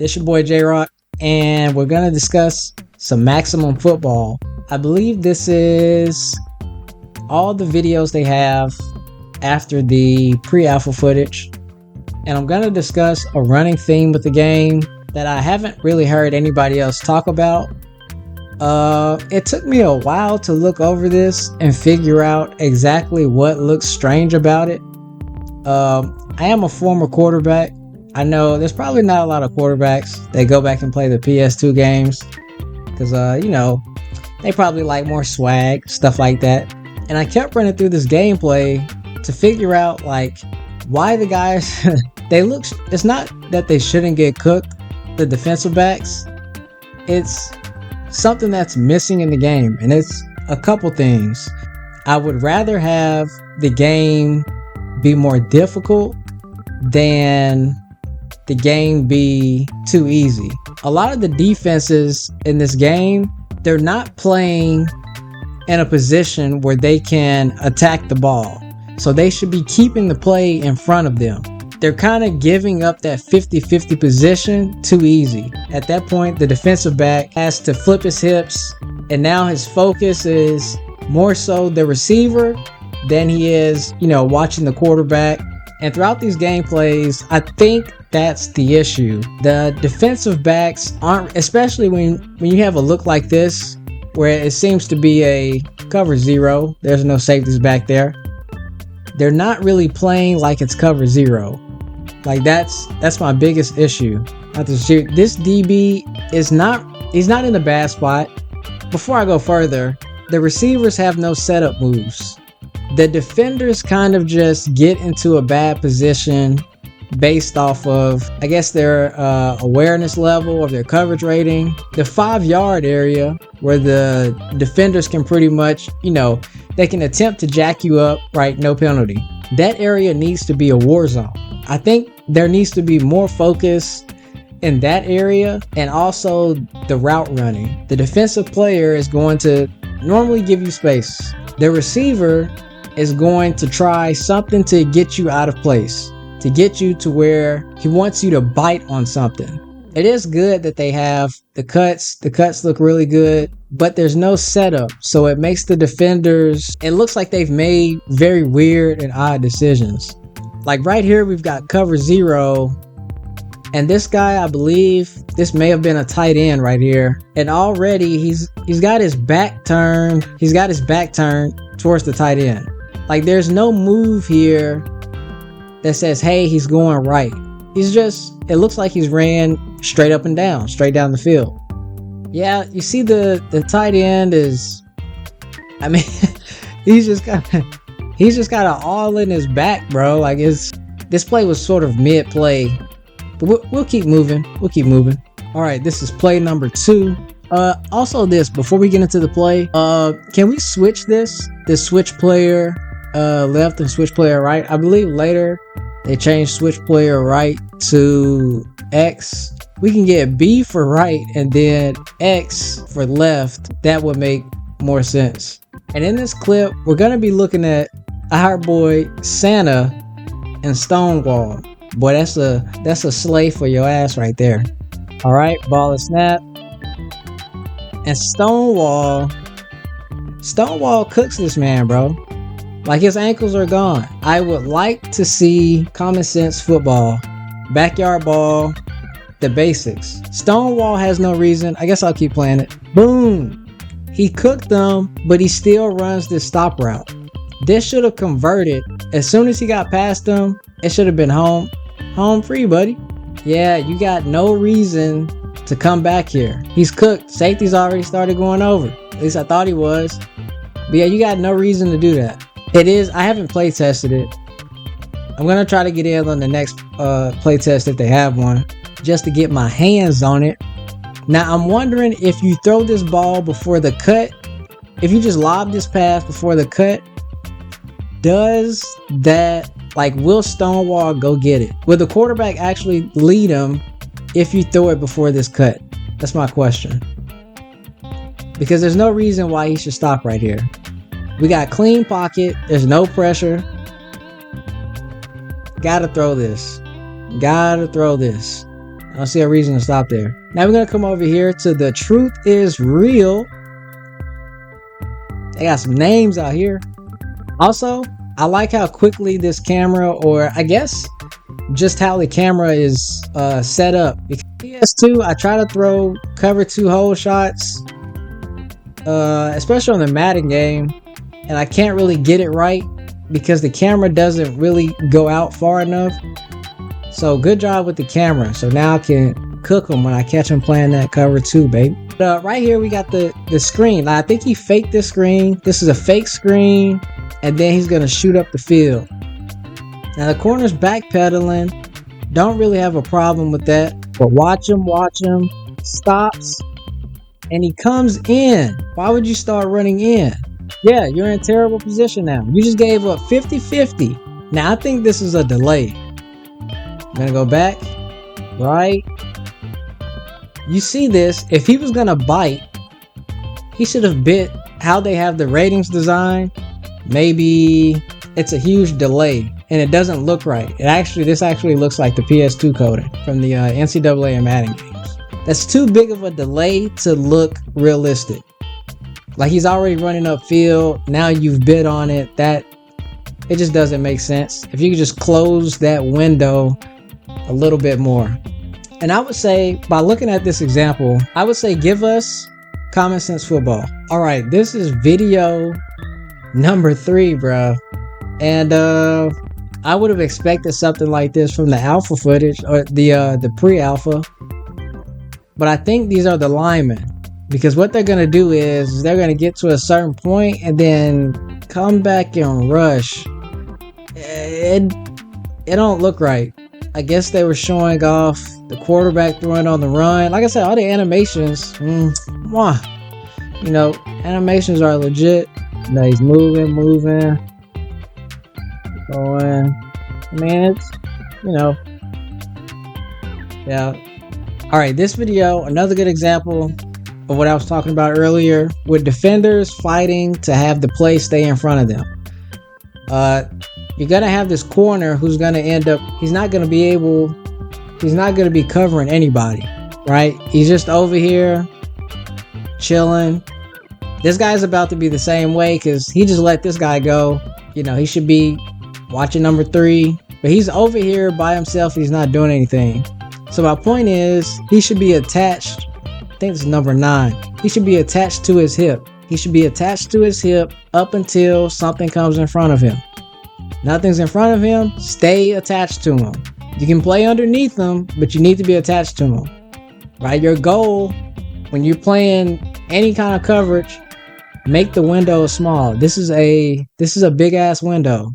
This your boy J-Rock, and we're gonna discuss some Maximum Football. I believe this is all the videos they have after the pre-alpha footage, and I'm gonna discuss a running theme with the game that I haven't really heard anybody else talk about. It took me a while to look over this and figure out exactly what looks strange about it. I am a former quarterback. I know there's probably not a lot of quarterbacks that go back and play the PS2 games because, they probably like more swag, stuff like that. And I kept running through this gameplay to figure out, why the guys, it's not that they shouldn't get cooked, the defensive backs. It's something that's missing in the game, and it's a couple things. I would rather have the game be more difficult than the game be too easy. A lot of the defenses in this game, they're not playing in a position where they can attack the ball. So they should be keeping the play in front of them. They're kind of giving up that 50-50 position too easy. At that point, the defensive back has to flip his hips, and now his focus is more so the receiver than he is, watching the quarterback. And throughout these gameplays, I think that's the issue. The defensive backs aren't, especially when you have a look like this, where it seems to be a cover zero. There's no safeties back there. They're not really playing like it's cover zero. That's my biggest issue. This DB he's not in a bad spot. Before I go further, the receivers have no setup moves. The defenders kind of just get into a bad position based off of, I guess, their awareness level of their coverage rating. The 5-yard area where the defenders can pretty much, they can attempt to jack you up, right? No penalty. That area needs to be a war zone. I think there needs to be more focus in that area, and also the route running. The defensive player is going to normally give you space. The receiver is going to try something to get you out of place, to get you to where he wants you to bite on something. It is good that they have the cuts. The cuts look really good, but there's no setup. So it makes the defenders, it looks like they've made very weird and odd decisions. Like right here, we've got cover zero. And this guy, I believe this may have been a tight end right here. And already he's got his back turned. He's got his back turned towards the tight end. There's no move here that says, hey, he's going right. It looks like he's ran straight up and down, straight down the field. Yeah, you see the tight end is, he's just got it all in his back, bro. This play was sort of mid-play. But we'll keep moving. All right, this is play number 2. Also before we get into the play, can we switch this switch player left and switch player right? I believe later they changed switch player right to X. We can get B for right and then X for left. That would make more sense. And in this clip, we're gonna be looking at our boy Santa and Stonewall. Boy, that's a slay for your ass right there. All right, ball and snap. And Stonewall cooks this man, bro. His ankles are gone. I would like to see common sense football, backyard ball, the basics. Stonewall has no reason. I guess I'll keep playing it. Boom. He cooked them, but he still runs this stop route. This should have converted. As soon as he got past them, it should have been home free, buddy. Yeah, you got no reason to come back here. He's cooked. Safety's already started going over. At least I thought he was. But yeah, you got no reason to do that. I haven't play tested it. I'm going to try to get in on the next play test if they have one, just to get my hands on it. Now, I'm wondering if you throw this ball before the cut, if you just lob this pass before the cut, does that, will Stonewall go get it? Will the quarterback actually lead him if you throw it before this cut? That's my question. Because there's no reason why he should stop right here. We got clean pocket. There's no pressure. Gotta throw this. I don't see a reason to stop there. Now we're gonna come over here to the Truth Is Real. They got some names out here. Also, I like how quickly this camera, or I guess just how the camera is set up. Because PS2, I try to throw cover 2 hole shots, especially on the Madden game, and I can't really get it right because the camera doesn't really go out far enough. So good job with the camera. So now I can cook them when I catch them playing that cover 2, babe. Right here we got the screen. I think he faked this screen. This is a fake screen, and then he's gonna shoot up the field. Now the corner's backpedaling. Don't really have a problem with that. But watch him. Stops. And he comes in. Why would you start running in? Yeah, you're in a terrible position now. You just gave up 50-50. Now I think this is a delay. I'm gonna go back. Right. You see this. If he was gonna bite, he should have bit how they have the ratings designed. Maybe it's a huge delay and it doesn't look right. This actually looks like the PS2 coding from the NCAA and Madden games. That's too big of a delay to look realistic. Like he's already running upfield. Now you've bid on it. It just doesn't make sense. If you could just close that window a little bit more. And I would say, by looking at this example, I would say give us common sense football. All right, this is video number 3, bro. And I would have expected something like this from the alpha footage or the pre-alpha. But I think these are the linemen, because what they're gonna do is they're gonna get to a certain point and then come back and rush. It don't look right. I guess they were showing off the quarterback throwing on the run. Like I said, all the animations, animations are legit. No, he's moving, going. I mean, it's, yeah. All right, this video, another good example of what I was talking about earlier, with defenders fighting to have the play stay in front of them. You're gonna have this corner who's gonna end up, he's not gonna be covering anybody, right? He's just over here chilling. This guy's about to be the same way because he just let this guy go. He should be watching number 3, but he's over here by himself. He's not doing anything. So my point is, he should be attached. I think it's number 9. He should be attached to his hip. He should be attached to his hip up until something comes in front of him. Nothing's in front of him, stay attached to him. You can play underneath him, but you need to be attached to him. Right? Your goal when you're playing any kind of coverage, make the window small. This is a big ass window.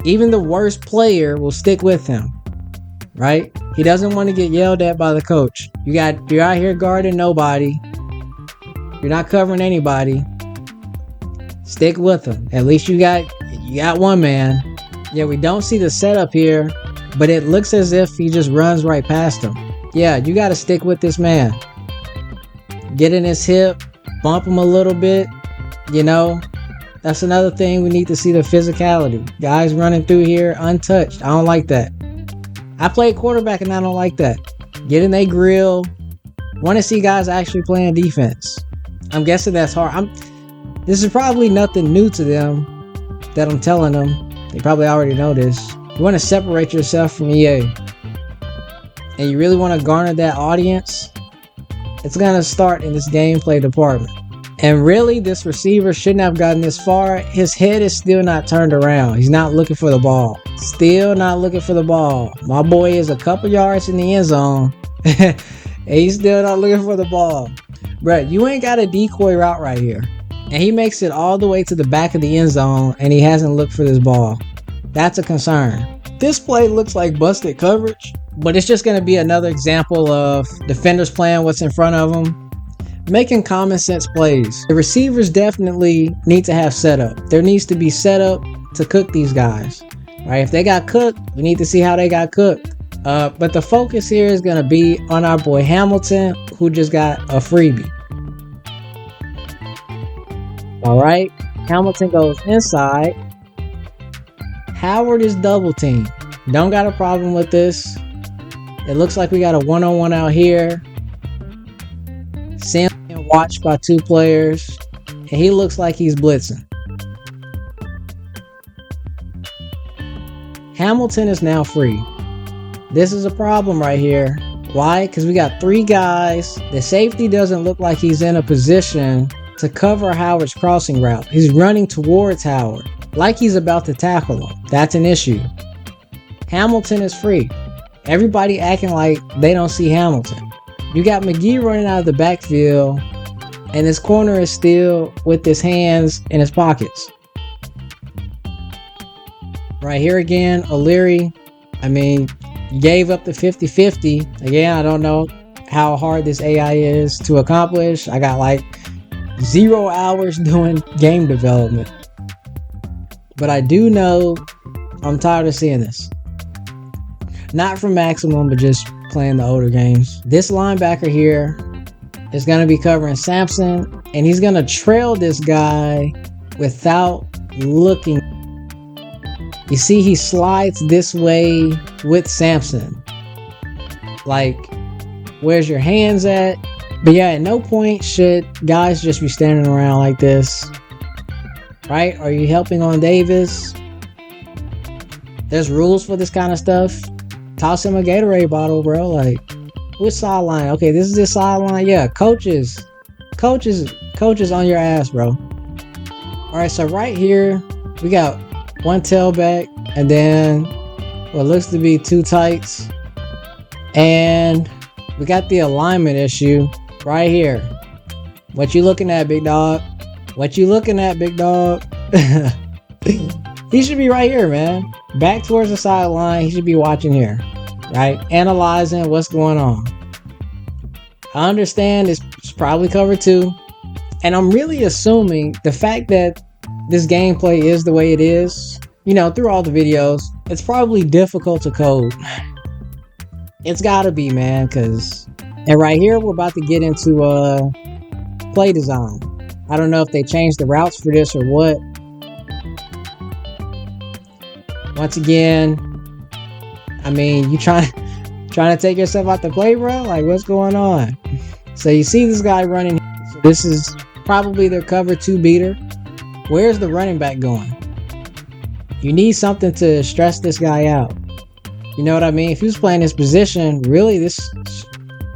Even the worst player will stick with him. Right? He doesn't want to get yelled at by the coach. You're out here guarding nobody. You're not covering anybody. Stick with him. At least you got one man. Yeah, we don't see the setup here, but it looks as if he just runs right past him. Yeah, you got to stick with this man. Get in his hip, bump him a little bit. That's another thing. We need to see the physicality. Guys running through here untouched. I don't like that. I play quarterback and I don't like that. Get in their grill. Want to see guys actually playing defense. I'm guessing that's hard. This is probably nothing new to them that I'm telling them. They probably already know this. You want to separate yourself from EA. And you really want to garner that audience. It's going to start in this gameplay department. And really, this receiver shouldn't have gotten this far. His head is still not turned around. He's not looking for the ball. Still not looking for the ball. My boy is a couple yards in the end zone. And he's still not looking for the ball. Bruh, you ain't got a decoy route right here. And he makes it all the way to the back of the end zone and he hasn't looked for this ball. That's a concern. This play looks like busted coverage, but it's just going to be another example of defenders playing what's in front of them, making common sense plays. The receivers definitely need to have setup. There needs to be setup to cook these guys. Right? If they got cooked, we need to see how they got cooked. But the focus here is going to be on our boy Hamilton, who just got a freebie. All right, Hamilton goes inside. Howard is double teamed. Don't got a problem with this. It looks like we got a one-on-one out here. Sam being watched by two players, and he looks like he's blitzing. Hamilton is now free. This is a problem right here. Why? Because we got three guys. The safety doesn't look like he's in a position to cover Howard's crossing route. He's running towards Howard like he's about to tackle him. That's an issue. Hamilton is free. Everybody acting like they don't see Hamilton. You got McGee running out of the backfield, and this corner is still with his hands in his pockets. Right here again, O'Leary, gave up the 50-50. Again, I don't know how hard this AI is to accomplish. I got like 0 hours doing game development. But I do know I'm tired of seeing this. Not from Maximum, but just playing the older games. This linebacker here is going to be covering Sampson, and he's going to trail this guy without looking. You see, he slides this way with Sampson. Like, where's your hands at? But yeah, at no point should guys just be standing around like this. Right? Are you helping on Davis? There's rules for this kind of stuff. Toss him a Gatorade bottle, bro. Like, which sideline? Okay, this is the sideline. Yeah, coaches on your ass, bro. All right, so right here we got one tailback, and then what looks to be two tights, and we got the alignment issue right here. What you looking at, big dog? What you looking at, big dog? He should be right here, man. Back towards the sideline. He should be watching here, right? Analyzing what's going on. I understand it's probably cover 2, and I'm really assuming the fact that this gameplay is the way it is, through all the videos, it's probably difficult to code. It's gotta be, man, and right here we're about to get into play design. I don't know if they changed the routes for this or what. Once again, you trying to take yourself out the play, bro? Like, what's going on? So you see this guy running. So this is probably their cover 2 beater. Where's the running back going? You need something to stress this guy out. You know what I mean? If he was playing this position, really, this is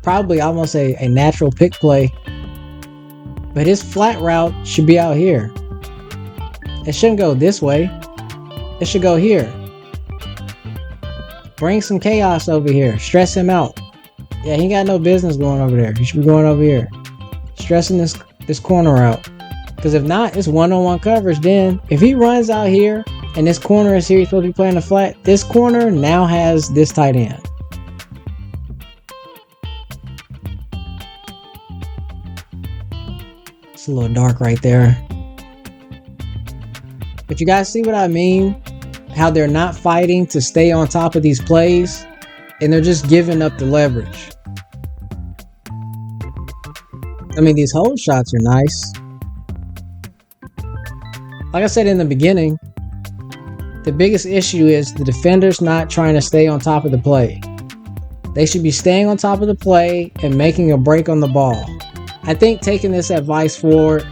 probably almost a natural pick play. But his flat route should be out here. It shouldn't go this way. It should go here. Bring some chaos over here. Stress him out. Yeah, he got no business going over there. He should be going over here. Stressing this corner out. Because if not, it's one-on-one coverage. Then if he runs out here and this corner is here, he's supposed to be playing the flat. This corner now has this tight end. It's a little dark right there. But you guys see what I mean? How they're not fighting to stay on top of these plays, and they're just giving up the leverage. These hold shots are nice. Like I said in the beginning, the biggest issue is the defenders not trying to stay on top of the play. They should be staying on top of the play and making a break on the ball. I think taking this advice forward,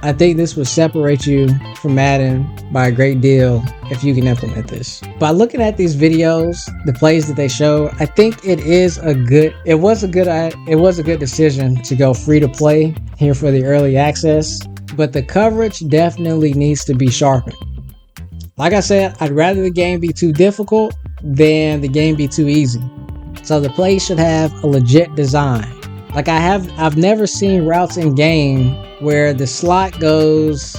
I think this would separate you from Madden by a great deal if you can implement this. By looking at these videos, the plays that they show, I think it was a good decision to go free to play here for the early access, but the coverage definitely needs to be sharpened. Like I said, I'd rather the game be too difficult than the game be too easy. So the play should have a legit design. Like I've never seen routes in game where the slot goes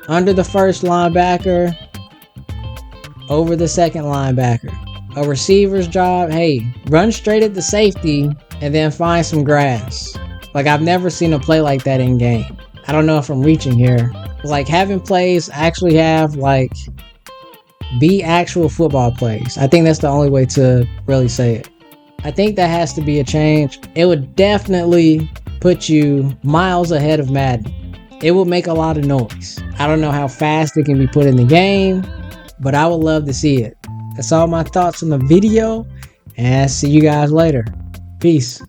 under the first linebacker, over the second linebacker. A receiver's job, hey, run straight at the safety and then find some grass. Like I've never seen a play like that in game. I don't know if I'm reaching here. Like having plays actually have be actual football plays. I think that's the only way to really say it. I think that has to be a change. It would definitely put you miles ahead of Madden. It will make a lot of noise. I don't know how fast it can be put in the game, but I would love to see it. That's all my thoughts on the video, and see you guys later. Peace.